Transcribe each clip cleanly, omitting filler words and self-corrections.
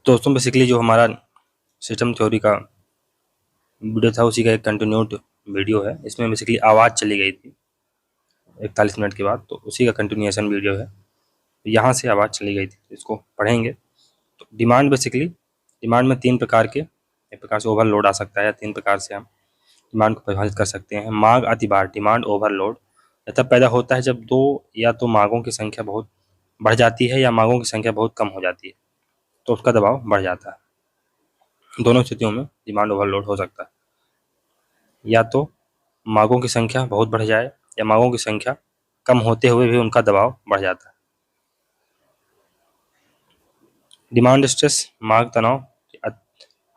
तो दोस्तों बेसिकली जो हमारा सिस्टम थ्योरी का वीडियो था उसी का एक कंटिन्यूड वीडियो है। इसमें बेसिकली आवाज़ चली गई थी 41 मिनट के बाद, तो उसी का कंटिन्यूएशन वीडियो है। यहाँ से आवाज़ चली गई थी, इसको पढ़ेंगे। तो डिमांड बेसिकली डिमांड में 3 प्रकार के, एक प्रकार से ओवरलोड आ सकता है, 3 प्रकार से हम डिमांड को परिभाषित कर सकते हैं। मांग अतिभार, डिमांड ओवरलोड, तब पैदा होता है जब दो या तो मांगों की संख्या बहुत बढ़ जाती है या मांगों की संख्या बहुत कम हो जाती है, तो उसका दबाव बढ़ जाता है। दोनों स्थितियों में डिमांड ओवरलोड हो सकता है, या तो मांगों की संख्या बहुत बढ़ जाए या मांगों की संख्या कम होते हुए भी उनका दबाव बढ़ जाता है। डिमांड स्ट्रेस, मांग तनाव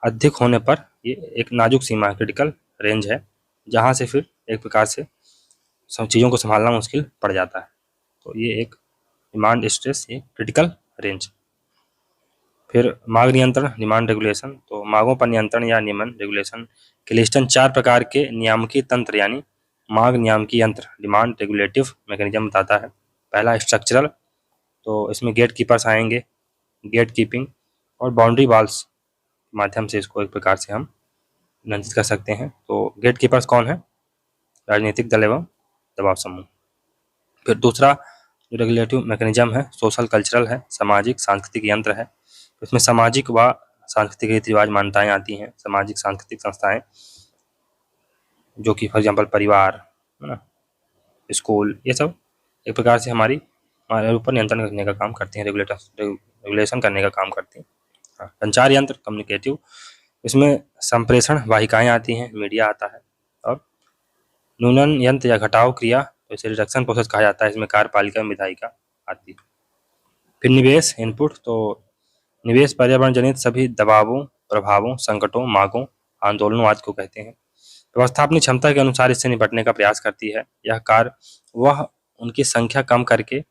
अधिक होने पर ये एक नाजुक सीमा है, क्रिटिकल रेंज है, जहाँ से फिर एक प्रकार से सब चीज़ों को संभालना मुश्किल पड़ जाता है। तो ये एक डिमांड स्ट्रेस, ये क्रिटिकल रेंज। फिर मांग नियंत्रण, डिमांड रेगुलेशन, तो मांगों पर नियंत्रण या नियमन, रेगुलेशन के लिस्टन 4 प्रकार के नियामकीय तंत्र यानी मांग नियामकीय यंत्र, डिमांड रेगुलेटिव मैकेनिज्म बताता है। पहला स्ट्रक्चरल, तो इसमें गेट कीपर्स आएंगे, गेट कीपिंग और बाउंड्री वॉल्स के माध्यम से इसको एक प्रकार से हम नियंत्रित कर सकते हैं। तो गेट कीपर्स कौन है? राजनीतिक दल एवं दबाव समूह। फिर दूसरा जो रेगुलेटिव मैकेनिज्म है, सोशल कल्चरल है, सामाजिक सांस्कृतिक यंत्र है। इसमें सामाजिक व सांस्कृतिक रीति रिवाज मान्यताएं आती हैं, सामाजिक सांस्कृतिक संस्थाएं जो कि फॉर एग्जाम्पल परिवार, है ना, स्कूल, ये सब एक प्रकार से हमारे ऊपर नियंत्रण करने का काम करते हैं, रेगुलेशन करने का काम करते हैं। संचार यंत्र, कम्युनिकेटिव, इसमें संप्रेषण वाहिकाएं आती हैं, मीडिया आता है। और न्यूनन यंत्र या घटाव क्रिया, तो इसे रिडक्शन प्रोसेस कहा जाता है, इसमें कार्यपालिका विधायिका आती है। फिर निवेश इनपुट, तो निवेश पर्यावरण जनित सभी दबावों, प्रभावों, संकटों, मांगों, आंदोलनों आदि को कहते हैं। व्यवस्था अपनी क्षमता के अनुसार इससे निपटने का प्रयास करती है। यह कार्य वह उनकी संख्या कम करके,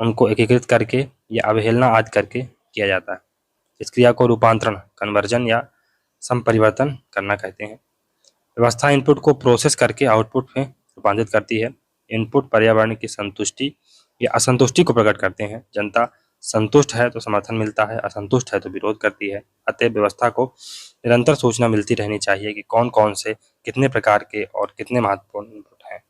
उनको एकीकृत करके या अवहेलना आदि करके किया जाता है। इस क्रिया को रूपांतरण, कन्वर्जन या संपरिवर्तन करना कहते हैं। व्यवस्था इनपुट को प्रोसेस करके आउटपुट में रूपांतरित करती है। इनपुट पर्यावरण की संतुष्टि या असंतुष्टि को प्रकट करते हैं। जनता संतुष्ट है तो समर्थन मिलता है, असंतुष्ट है तो विरोध करती है। अतः व्यवस्था को निरंतर सूचना मिलती रहनी चाहिए कि कौन कौन से कितने प्रकार के और कितने महत्वपूर्ण इनपुट हैं,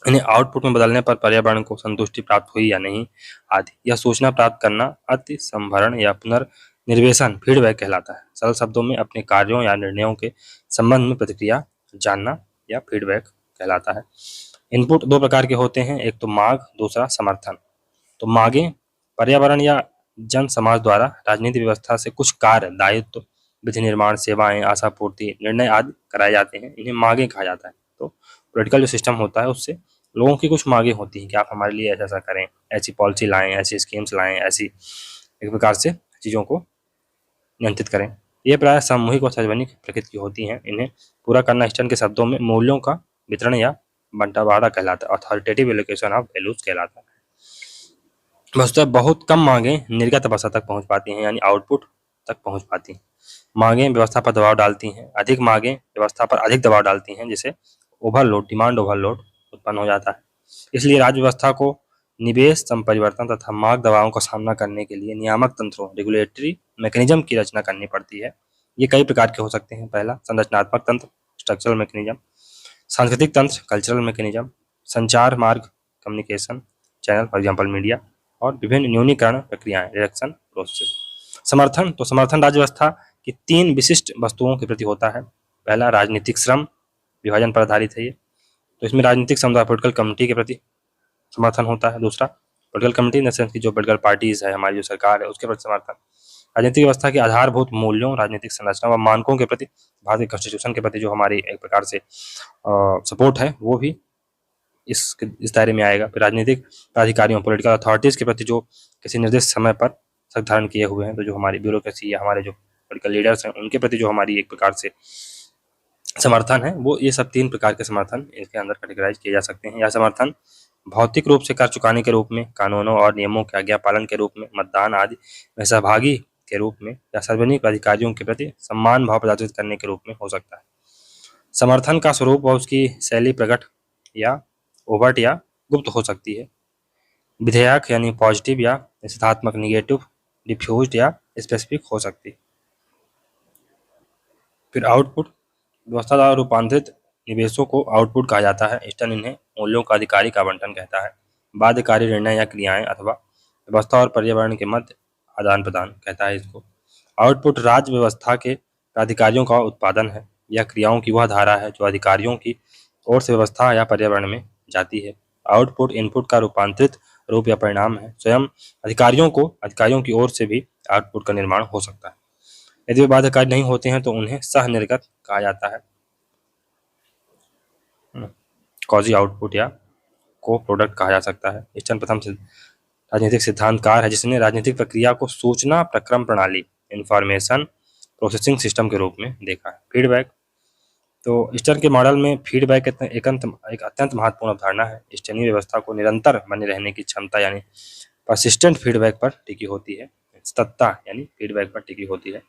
इन्हें आउटपुट में बदलने पर पर्यावरण को संतुष्टि प्राप्त हुई या नहीं आदि। यह सूचना प्राप्त करना अति संभरण या पुनर्निर्वेशन फीडबैक कहलाता है। सरल शब्दों में अपने कार्यों या निर्णयों के संबंध में प्रतिक्रिया जानना या फीडबैक कहलाता है। इनपुट 2 प्रकार के होते हैं, एक तो मांग, दूसरा समर्थन। तो मांगे पर्यावरण या जन समाज द्वारा राजनीतिक व्यवस्था से कुछ कार्य, दायित्व, विधि निर्माण, सेवाएं, आशापूर्ति, निर्णय आदि कराए जाते हैं, इन्हें मांगे कहा जाता है। तो पॉलिटिकल जो सिस्टम होता है उससे लोगों की कुछ मांगे होती हैं कि आप हमारे लिए ऐसा ऐसा करें, ऐसी पॉलिसी लाएं, ऐसी स्कीम्स लाएं, ऐसी एक प्रकार से चीज़ों को नियंत्रित करें। ये प्राय सामूहिक और सार्वजनिक प्रकृति की होती हैं। इन्हें पूरा करना स्टर्न के शब्दों में मूल्यों का वितरण या बंटवारा कहलाता है, अथॉरिटेटिव एलोकेशन ऑफ वैल्यूज कहलाता है। वस्तुतः बहुत कम मांगे निर्गत अवस्था तक पहुंच पाती हैं, यानी आउटपुट तक पहुंच पाती हैं। मांगे व्यवस्था पर दबाव डालती हैं, अधिक मांगे व्यवस्था पर अधिक दबाव डालती हैं, जिसे ओवरलोड, डिमांड ओवरलोड उत्पन्न हो जाता है। इसलिए राज्य व्यवस्था को निवेश, संपरिवर्तन तथा मांग दबावों का सामना करने के लिए नियामक तंत्रों, रेगुलेटरी मैकेनिज्म की रचना करनी पड़ती है। ये कई प्रकार के हो सकते हैं। पहला संरचनात्मक तंत्र, स्ट्रक्चरल मैकेनिज्म, सांस्कृतिक तंत्र, कल्चरल मैकेनिज्म, संचार मार्ग, communication channel for example media, और विभिन्न न्यूनीकरण प्रक्रियाएं, रिडक्शन प्रोसेस। समर्थन, तो समर्थन राज्य व्यवस्था की 3 विशिष्ट वस्तुओं के प्रति होता है। पहला राजनीतिक श्रम, विभाजन पर आधारित है ये, तो इसमें राजनीतिक समुदाय, पोलिटिकल कम्युनिटी के प्रति समर्थन होता है। दूसरा political community in the sense की जो पोलिटिकल पार्टीज है, हमारी जो सरकार है, उसके प्रति समर्थन। राजनीतिक व्यवस्था की आधारभूत मूल्यों, राजनीतिक संरचना व मानकों के प्रति, भारतीय कॉन्स्टिट्यूशन के प्रति जो हमारी एक प्रकार से सपोर्ट है, वो भी इस दायरे में आएगा। फिर राजनीतिक प्राधिकारियों, पॉलिटिकल अथॉरिटीज के प्रति जो किसी निर्दिष्ट समय पर सख्त धारण किए हुए हैं, तो जो हमारी ब्यूरोक्रेसी या हमारे जो पॉलिटिकल लीडर्स हैं उनके प्रति जो हमारी एक प्रकार से समर्थन है, वो ये सब 3 प्रकार के समर्थन इसके अंदर कैटेगराइज किए जा सकते हैं। यह समर्थन भौतिक रूप से कर चुकाने के रूप में, कानूनों और नियमों के आज्ञा पालन के रूप में, मतदान आदि में सहभागी के रूप में, या सार्वजनिक अधिकारियों के प्रति सम्मान भाव प्रदर्शित करने के रूप में हो सकता है। समर्थन का स्वरूप और उसकी शैली प्रकट या ओवर्ट या गुप्त हो सकती है। विधेयक यानी पॉजिटिव या निषेधात्मक, निगेटिव डिफ्यूज्ड या स्पेसिफिक हो सकती। फिर आउटपुट, व्यवस्था द्वारा रूपांतरित निवेशों को आउटपुट कहा जाता है। स्टर्न इन्हें मूल्यों का आधिकारिक आवंटन कहता है। बाध्यकारी निर्णय या क्रियाएं अथवा व्यवस्था और पर्यावरण के मध्य आदान प्रदान कहता है इसको। आउटपुट राज्य व्यवस्था के प्राधिकारियों का उत्पादन है। यह क्रियाओं की वह धारा है जो अधिकारियों की ओर से व्यवस्था या पर्यावरण में जाती है। आउटपुट इनपुट का रूपांतरित रूप या परिणाम है। स्वयं अधिकारियों की ओर से भी आउटपुट का निर्माण हो सकता है। यदि वे बाध्यकारी नहीं होते हैं तो उन्हें सह निर्गत कहा जाता है। कॉजी आउटपुट या को प्रोडक्ट कहा जा सकता है। स्टर्न प्रथम राजनीतिक सिद्धांतकार है जिसने राजनीतिक प्रक्रिया को सूचना प्रक्रम प्रणाली इंफॉर्मेशन प्रोसेसिंग सिस्टम के रूप में देखा है। फीडबैक, तो स्टर्न के मॉडल में फीडबैक एक अत्यंत महत्वपूर्ण अवधारणा है। स्टर्नी व्यवस्था को निरंतर बने रहने की क्षमता यानी परसिस्टेंट फीडबैक पर टिकी होती है। सततता यानी फीडबैक पर टिकी होती है।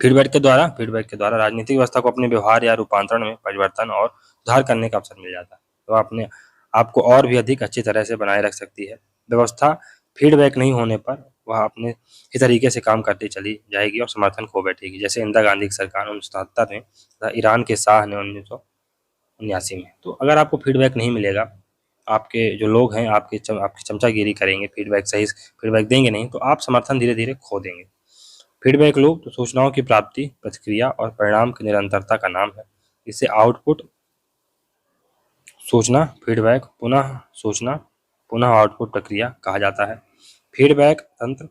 फीडबैक के द्वारा राजनीतिक व्यवस्था को अपने व्यवहार या रूपांतरण में परिवर्तन और सुधार करने का अवसर मिल जाता है। तो अपने आपको और भी अधिक अच्छी तरह से बनाए रख सकती है। व्यवस्था फीडबैक नहीं होने पर वह अपने ही तरीके से काम करती चली जाएगी और समर्थन खो बैठेगी। जैसे इंदिरा गांधी की सरकार 1977 में तथा ईरान के शाह ने 1979 में। तो अगर आपको फीडबैक नहीं मिलेगा, आपके जो लोग हैं आपकी चमचागिरी करेंगे, सही फीडबैक देंगे नहीं, तो आप समर्थन धीरे धीरे खो देंगे। फीडबैक लूप तो सूचनाओं की प्राप्ति, प्रतिक्रिया और परिणाम की निरंतरता का नाम है। इसे आउटपुट सूचना, फीडबैक, पुनः सूचना, पुनः आउटपुट प्रक्रिया कहा जाता है। फीडबैक तंत्र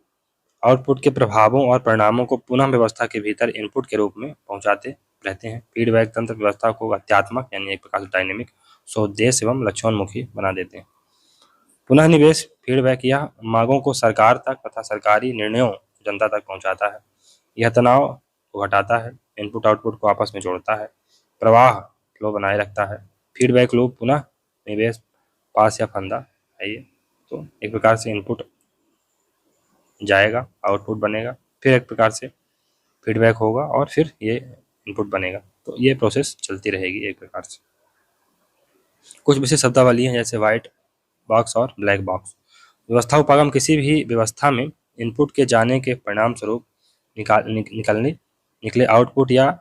आउटपुट के प्रभावों और परिणामों को पुनः व्यवस्था के भीतर इनपुट के रूप में पहुंचाते रहते हैं। फीडबैक तंत्र व्यवस्था को गत्यात्मक यानी एक प्रकार से डायनेमिक, सोद्देश्य एवं लक्ष्योन्मुखी बना देते हैं। पुनः निवेश फीडबैक यह मांगों को सरकार तक तथा सरकारी निर्णयों जनता तक पहुंचाता है। यह तनाव को घटाता है, इनपुट आउटपुट को आपस में जोड़ता है, प्रवाह फ्लो बनाए रखता है। फीडबैक लूप पुनः निवेश पास या फंदा है ये। तो एक प्रकार से इनपुट जाएगा, आउटपुट बनेगा, फिर एक प्रकार से फीडबैक होगा और फिर ये इनपुट बनेगा। तो ये प्रोसेस चलती रहेगी एक प्रकार से। कुछ विशेष शब्दावली हैं जैसे व्हाइट बॉक्स और ब्लैक बॉक्स। व्यवस्था उपागम किसी भी व्यवस्था में इनपुट के जाने के परिणाम स्वरूप निकले आउटपुट या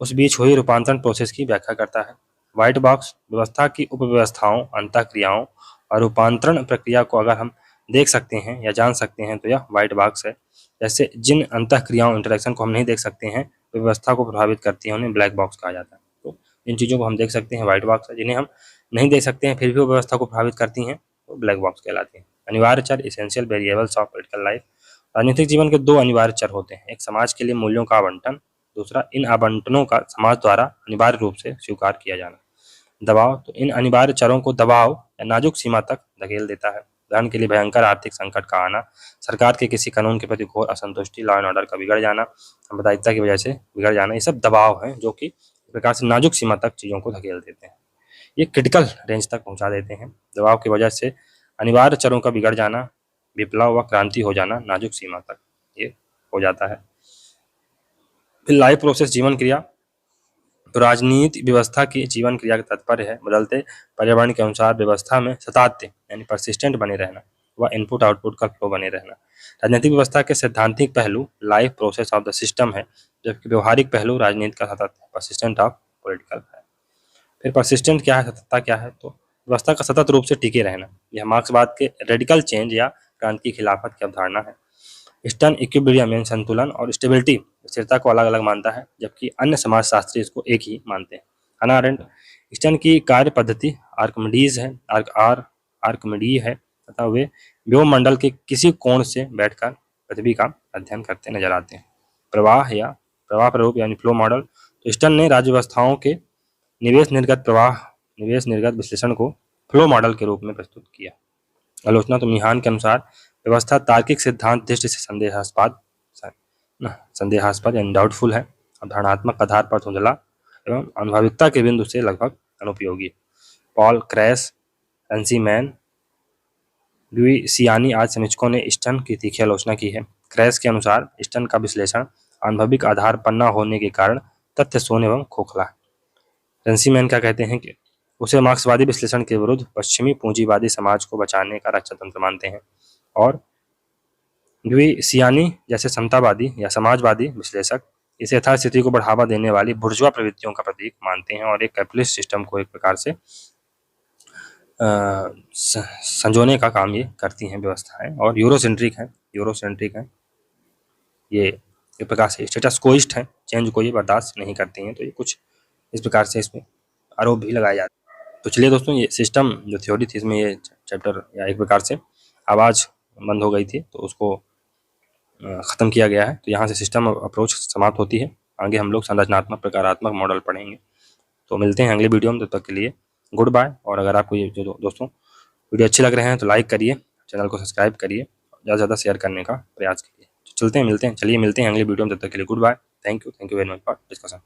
उस बीच हुई रूपांतरण प्रोसेस की व्याख्या करता है। व्हाइट बॉक्स व्यवस्था की उपव्यवस्थाओं, अंतःक्रियाओं और रूपांतरण प्रक्रिया को अगर हम देख सकते हैं या जान सकते हैं तो यह व्हाइट बॉक्स है। जैसे जिन अंतःक्रियाओं इंटरेक्शन को हम नहीं देख सकते हैं, व्यवस्था को प्रभावित करती हैं, उन्हें ब्लैक बॉक्स कहा जाता है। तो इन चीज़ों को हम देख सकते हैं व्हाइट बॉक्स है, जिन्हें हम नहीं देख सकते हैं फिर भी वो व्यवस्था को प्रभावित करती हैं तो ब्लैक बॉक्स कहलाती हैं। अनिवार्य चर, essential variables of political life. राजनीतिक जीवन के दो अनिवार्य चर होते हैं, एक समाज के लिए मूल्यों का आवंटन, दूसरा इन आवंटनों का समाज द्वारा अनिवार्य रूप से स्वीकार किया जाना। दबाव, तो इन अनिवार्य चरों को दबाव या नाजुक सीमा तक धकेल देता है। उदाहरण के लिए भयंकर आर्थिक संकट का आना, सरकार के किसी कानून के प्रति घोर असंतुष्टि, लॉ एंड ऑर्डर का बिगड़ जाना, सांप्रदायिकता की वजह से बिगड़ जाना, ये सब दबाव हैं जो कि एक प्रकार से नाजुक सीमा तक चीज़ों को धकेल देते हैं। ये क्रिटिकल रेंज तक पहुंचा देते हैं। दबाव की वजह से अनिवार्य चरों का बिगड़ जाना, विप्लव व क्रांति हो जाना नाजुक सीमा तक ये हो जाता है। फिर लाइफ प्रोसेस, जीवन क्रिया। तो राजनीति व्यवस्था की जीवन क्रिया का तात्पर्य है बदलते पर्यावरण के अनुसार व्यवस्था में सतत यानी परसिस्टेंट बने रहना व इनपुट आउटपुट का फ्लो बने रहना। राजनीतिक व्यवस्था के सैद्धांतिक पहलू life process of the system है, जबकि व्यवहारिक पहलू राजनीति का सतत परसिस्टेंट ऑफ पॉलिटिकल है। फिर परसिस्टेंट क्या है, सततता क्या है, तो व्यवस्था का सतत रूप से टिके रहना। यह मार्क्सवाद के रेडिकल चेंज या क्रांति की खिलाफत की अवधारणा है। स्टर्न इक्विलिब्रियम यानी संतुलन और स्टेबिलिटी स्थिरता को अलग अलग मानता है, जबकि अन्य समाजशास्त्री इसको एक ही मानते हैं। हन्ना अरेंट, स्टर्न की कार्य पद्धति आर्कमिडी है तथा वे व्योममंडल के किसी कोण से बैठकर पृथ्वी का अध्ययन करते नजर आते हैं। प्रवाह प्ररूप यानी फ्लो मॉडल, तो स्टर्न ने राज्य व्यवस्थाओं के निवेश निर्गत विश्लेषण को फ्लो मॉडल के रूप में प्रस्तुत किया। आलोचना, तो मिहान के अनुसार व्यवस्था तार्किक सिद्धांत दृष्टि से संदेहास्पद यानी डाउटफुल है, अवधारणात्मक आधार पर धुंधला एवं अनुभविकता के बिंदु से लगभग अनुपयोगी। पॉल क्रैस, रंसीमैन, लुइसियानी आदि समीक्षकों ने स्टर्न की तीखी आलोचना की है। क्रैस के अनुसार स्टर्न का विश्लेषण अनुभविक आधार पर न होने के कारण तथ्य शून्य एवं खोखला है। रंसीमैन क्या कहते हैं कि उसे मार्क्सवादी विश्लेषण के विरुद्ध पश्चिमी पूंजीवादी समाज को बचाने का रक्षा तंत्र मानते हैं और द्विसियानी जैसे समतावादी या समाजवादी विश्लेषक इसे यथास्थिति को बढ़ावा देने वाली बुर्जुआ प्रवृत्तियों का प्रतीक मानते हैं और एक कैपिटलिस्ट सिस्टम को एक प्रकार से संजोने का काम ये करती हैं व्यवस्थाएं, और यूरोसेंट्रिक है ये एक प्रकार से स्टेटस कोइस्ट है, चेंज को ये बर्दाश्त नहीं करती हैं। तो ये कुछ इस प्रकार से इसमें आरोप भी लगाए जाते हैं। तो चलिए दोस्तों, ये सिस्टम जो थ्योरी थी इसमें ये चैप्टर या एक प्रकार से आवाज़ बंद हो गई थी तो उसको ख़त्म किया गया है। तो यहाँ से सिस्टम अप्रोच समाप्त होती है। आगे हम लोग संरचनात्मक प्रकारात्मक मॉडल पढ़ेंगे। तो मिलते हैं अगले वीडियो में, तब तक के लिए गुड बाय। और अगर आपको ये जो दोस्तों वीडियो अच्छे लग रहे हैं तो लाइक करिए, चैनल को सब्सक्राइब करिए, ज़्यादा से ज़्यादा शेयर करने का प्रयास करिए। चलते हैं, मिलते हैं, चलिए मिलते हैं अगले वीडियो में, तब तक के लिए good bye. Thank you very much for discussion.